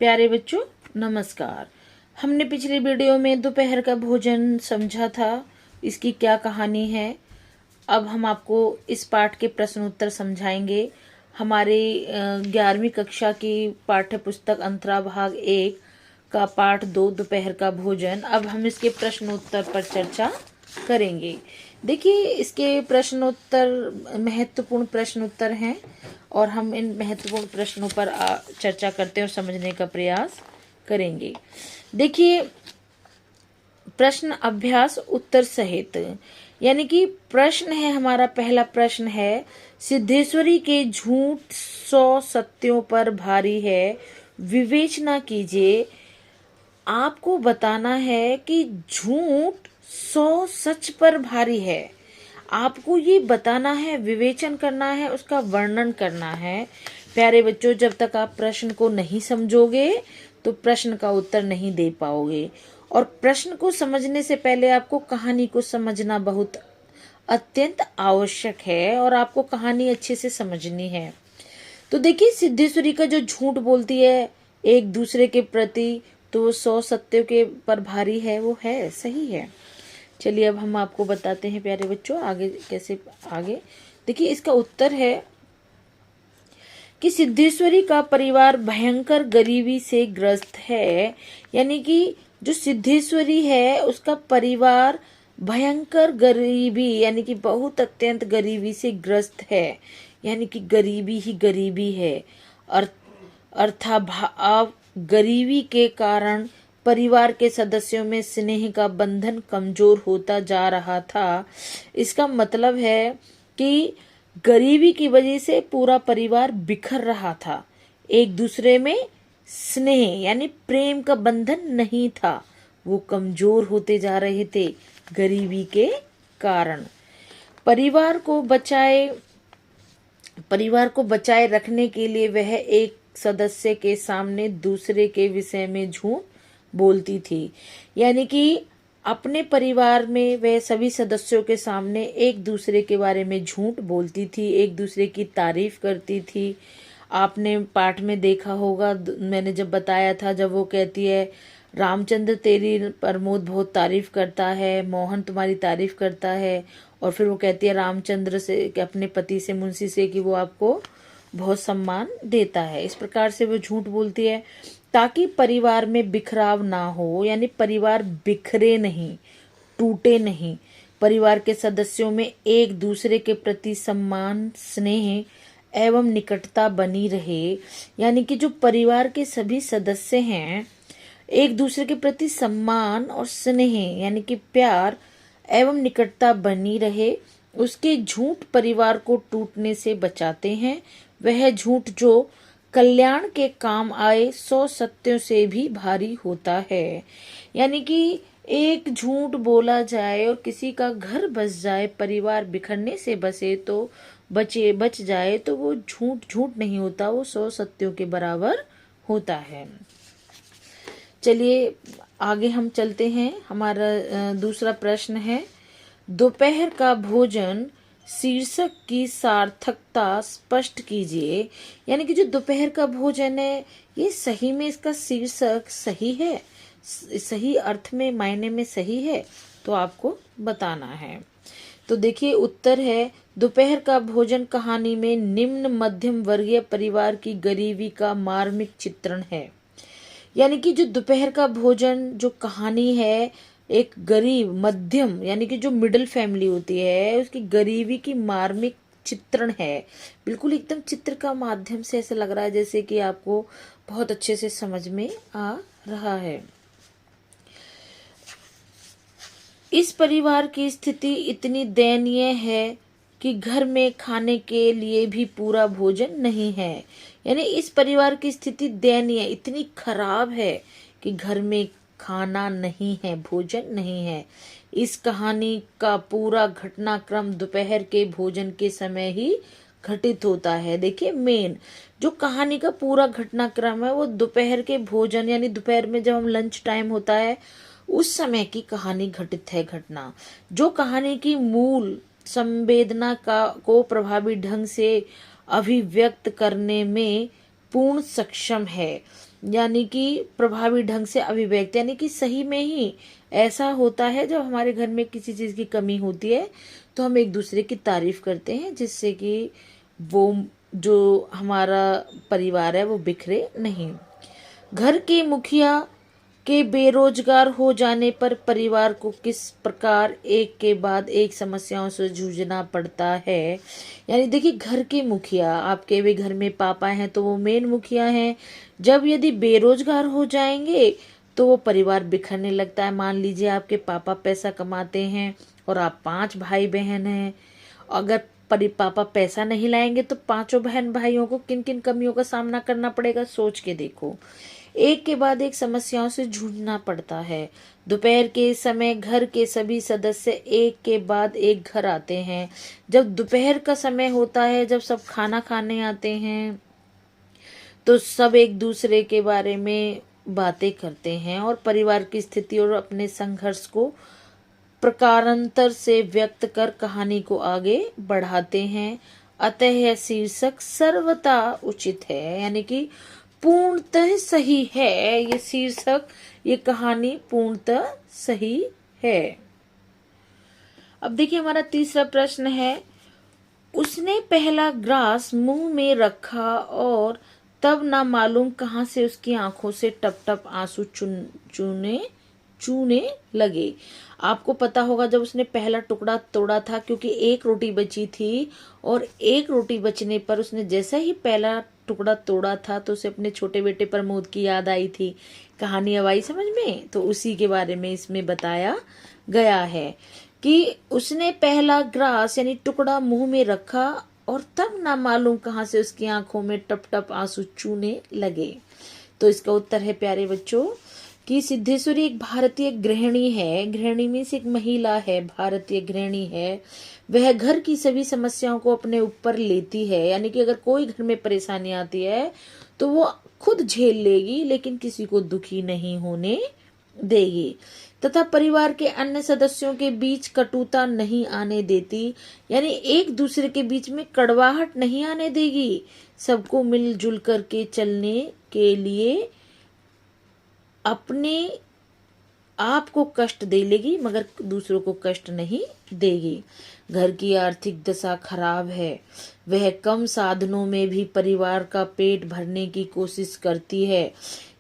प्यारे बच्चों नमस्कार। हमने पिछली वीडियो में दोपहर का भोजन समझा था, इसकी क्या कहानी है। अब हम आपको इस पाठ के प्रश्न उत्तर समझाएंगे। हमारे 11वीं कक्षा की पाठ्य पुस्तक अंतरा भाग 1 का पाठ 2 दोपहर का भोजन। अब हम इसके प्रश्न उत्तर पर चर्चा करेंगे। देखिए, इसके प्रश्न उत्तर महत्वपूर्ण प्रश्न उत्तर हैं और हम इन महत्वपूर्ण प्रश्नों पर चर्चा करते हैं और समझने का प्रयास करेंगे। देखिए, प्रश्न अभ्यास उत्तर सहित, यानी कि प्रश्न है हमारा, पहला प्रश्न है, सिद्धेश्वरी के झूठ 100 सत्यों पर भारी है, विवेचना कीजिए। आपको बताना है कि झूठ 100 सच पर भारी है। आपको ये बताना है, विवेचन करना है, उसका वर्णन करना है। प्यारे बच्चों, जब तक आप प्रश्न को नहीं समझोगे तो प्रश्न का उत्तर नहीं दे पाओगे। और प्रश्न को समझने से पहले आपको कहानी को समझना बहुत अत्यंत आवश्यक है और आपको कहानी अच्छे से समझनी है। तो देखिए, सिद्धेश्वरी का जो झूठ बोलती है एक दूसरे के प्रति, तो वो 100 सत्यों के पर भारी है, वो है, सही है। चलिए अब हम आपको बताते हैं प्यारे बच्चों आगे कैसे। आगे देखिए, इसका उत्तर है कि सिद्धेश्वरी का परिवार भयंकर गरीबी से ग्रस्त है। यानी कि जो सिद्धेश्वरी है उसका परिवार भयंकर गरीबी, यानी कि बहुत अत्यंत गरीबी से ग्रस्त है। यानी कि गरीबी ही गरीबी है। अर्थाभाव गरीबी के कारण परिवार के सदस्यों में स्नेह का बंधन कमजोर होता जा रहा था। इसका मतलब है कि गरीबी की वजह से पूरा परिवार बिखर रहा था। एक दूसरे में स्नेह यानी प्रेम का बंधन नहीं था, वो कमजोर होते जा रहे थे गरीबी के कारण। परिवार को बचाए रखने के लिए वह एक सदस्य के सामने दूसरे के विषय में झूठ बोलती थी। यानी कि अपने परिवार में वह सभी सदस्यों के सामने एक दूसरे के बारे में झूठ बोलती थी, एक दूसरे की तारीफ करती थी। आपने पाठ में देखा होगा, मैंने जब बताया था, जब वो कहती है रामचंद्र तेरी प्रमोद बहुत तारीफ करता है, मोहन तुम्हारी तारीफ करता है, और फिर वो कहती है रामचंद्र से, अपने पति से, मुंशी से, कि वो आपको बहुत सम्मान देता है। इस प्रकार से वो झूठ बोलती है ताकि परिवार में बिखराव ना हो, यानी परिवार बिखरे नहीं, टूटे नहीं। परिवार के सदस्यों में एक दूसरे के प्रति सम्मान, स्नेह एवं निकटता बनी रहे। यानी कि जो परिवार के सभी सदस्य हैं, एक दूसरे के प्रति सम्मान और स्नेह यानी कि प्यार एवं निकटता बनी रहे। उसके झूठ परिवार को टूटने से बचाते हैं। वह झूठ जो कल्याण के काम आए 100 सत्यों से भी भारी होता है। यानी कि एक झूठ बोला जाए और किसी का घर बस जाए, परिवार बिखरने से बच जाए, तो वो झूठ नहीं होता, वो 100 सत्यों के बराबर होता है। चलिए आगे हम चलते हैं। हमारा दूसरा प्रश्न है, दोपहर का भोजन शीर्षक की सार्थकता स्पष्ट कीजिए। यानी कि जो दोपहर का भोजन है, ये सही में इसका शीर्षक सही है, सही अर्थ में, मायने में सही है, तो आपको बताना है। तो देखिए, उत्तर है, दोपहर का भोजन कहानी में निम्न मध्यम वर्गीय परिवार की गरीबी का मार्मिक चित्रण है। यानी कि जो दोपहर का भोजन जो कहानी है, एक गरीब मध्यम यानी कि जो मिडिल फैमिली होती है, उसकी गरीबी की मार्मिक चित्रण है। बिल्कुल एकदम चित्र का माध्यम से ऐसा लग रहा है जैसे कि आपको बहुत अच्छे से समझ में आ रहा है। इस परिवार की स्थिति इतनी दयनीय है कि घर में खाने के लिए भी पूरा भोजन नहीं है। यानी इस परिवार की स्थिति दयनीय, इतनी खराब है कि घर में खाना नहीं है, भोजन नहीं है। इस कहानी का पूरा घटनाक्रम दोपहर के भोजन के समय ही घटित होता है। देखिए, मेन जो कहानी का पूरा घटनाक्रम है वो दोपहर के भोजन, यानी दोपहर में जब हम लंच टाइम होता है उस समय की कहानी घटित है। घटना जो कहानी की मूल संवेदना को प्रभावी ढंग से अभिव्यक्त करने में पूर्ण सक्षम है। यानी कि प्रभावी ढंग से अभिव्यक्त, यानी कि सही में ही ऐसा होता है। जब हमारे घर में किसी चीज की कमी होती है तो हम एक दूसरे की तारीफ करते हैं, जिससे कि वो जो हमारा परिवार है वो बिखरे नहीं। घर के मुखिया के बेरोजगार हो जाने पर परिवार को किस प्रकार एक के बाद एक समस्याओं से जूझना पड़ता है। यानी देखिए, घर के मुखिया, आपके भी घर में पापा हैं तो वो मेन मुखिया हैं। जब यदि बेरोजगार हो जाएंगे तो वो परिवार बिखरने लगता है। मान लीजिए आपके पापा पैसा कमाते हैं और आप 5 भाई बहन हैं। अगर पापा पैसा नहीं लाएंगे तो पांचों बहन भाइयों को किन किन कमियों का सामना करना पड़ेगा, सोच के देखो। एक के बाद एक समस्याओं से जूझना पड़ता है। दोपहर के समय घर के सभी सदस्य एक के बाद एक घर आते हैं। जब दोपहर का समय होता है, जब सब खाना खाने आते हैं, तो सब एक दूसरे के बारे में बातें करते हैं और परिवार की स्थिति और अपने संघर्ष को प्रकारांतर से व्यक्त कर कहानी को आगे बढ़ाते हैं। अतः यह शीर्षक सर्वथा उचित है, यानी कि पूर्णतः सही है। ये शीर्षक, ये कहानी पूर्णतः सही है। अब देखिए, हमारा तीसरा प्रश्न है, उसने पहला ग्रास मुंह में रखा और तब ना मालूम कहां से उसकी आंखों से टप टप आंसू चूने लगे। आपको पता होगा, जब उसने पहला टुकड़ा तोड़ा था, क्योंकि एक रोटी बची थी और एक रोटी बचने पर उसने जैसा ही पहला टुकड़ा तोड़ा था तो उसे अपने छोटे बेटे प्रमोद की याद आई थी। कहानी अब आई समझ में? तो उसी के बारे में इसमें बताया गया है कि उसने पहला ग्रास यानी टुकड़ा मुंह में रखा और तब ना मालूम कहां से उसकी आंखों में टप टप आंसू चूने लगे। तो इसका उत्तर है प्यारे बच्चों कि सिद्धेश्वरी एक भारतीय गृहिणी है। गृहिणी में से एक महिला है, भारतीय गृहिणी है। वह घर की सभी समस्याओं को अपने ऊपर लेती है, यानी कि अगर कोई घर में परेशानी आती है तो वो खुद झेल लेगी, लेकिन किसी को दुखी नहीं होने देगी तथा परिवार के अन्य सदस्यों के बीच कटुता नहीं आने देती, यानी एक दूसरे के बीच में कड़वाहट नहीं आने देगी। सबको मिलजुल करके चलने के लिए अपने आप को कष्ट दे लेगी मगर दूसरों को कष्ट नहीं देगी। घर की आर्थिक दशा खराब है। वह कम साधनों में भी परिवार का पेट भरने की कोशिश करती है,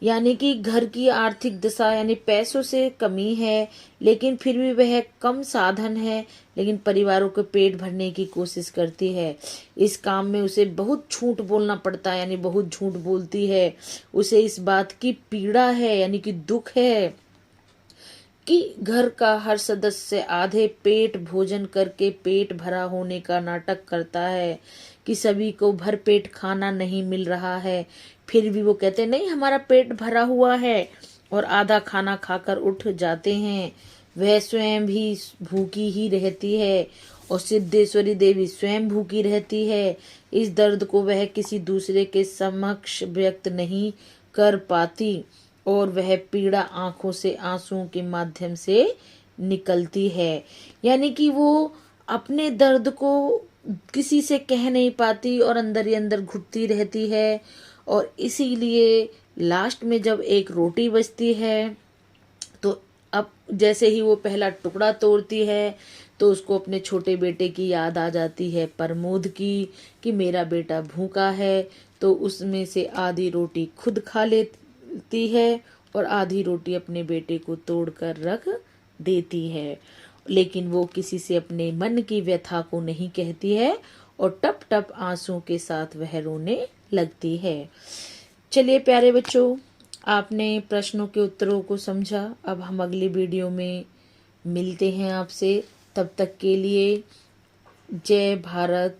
यानी कि घर की आर्थिक दशा यानी पैसों से कमी है, लेकिन फिर भी वह कम साधन है लेकिन परिवारों के पेट भरने की कोशिश करती है। इस काम में उसे बहुत झूठ बोलना पड़ता है, यानी बहुत झूठ बोलती है। उसे इस बात की पीड़ा है, यानी कि दुख है कि घर का हर सदस्य आधे पेट भोजन करके पेट भरा होने का नाटक करता है कि सभी को भर पेट खाना नहीं मिल रहा है। फिर भी वो कहते नहीं हमारा पेट भरा हुआ है और आधा खाना खाकर उठ जाते हैं। वह स्वयं भी भूखी ही रहती है और सिद्धेश्वरी देवी स्वयं भूखी रहती है। इस दर्द को वह किसी दूसरे के समक्ष व्यक्त नहीं कर पाती और वह पीड़ा आंखों से आंसुओं के माध्यम से निकलती है, यानी कि वो अपने दर्द को किसी से कह नहीं पाती और अंदर ही अंदर घुटती रहती है। और इसीलिए लास्ट में जब एक रोटी बचती है तो अब जैसे ही वो पहला टुकड़ा तोड़ती है तो उसको अपने छोटे बेटे की याद आ जाती है, प्रमोद की, कि मेरा बेटा भूखा है। तो उसमें से आधी रोटी खुद खा लेती है और आधी रोटी अपने बेटे को तोड़कर रख देती है, लेकिन वो किसी से अपने मन की व्यथा को नहीं कहती है और टप टप आंसुओं के साथ वह रोने लगती है। चलिए प्यारे बच्चों, आपने प्रश्नों के उत्तरों को समझा। अब हम अगली वीडियो में मिलते हैं आपसे। तब तक के लिए जय भारत,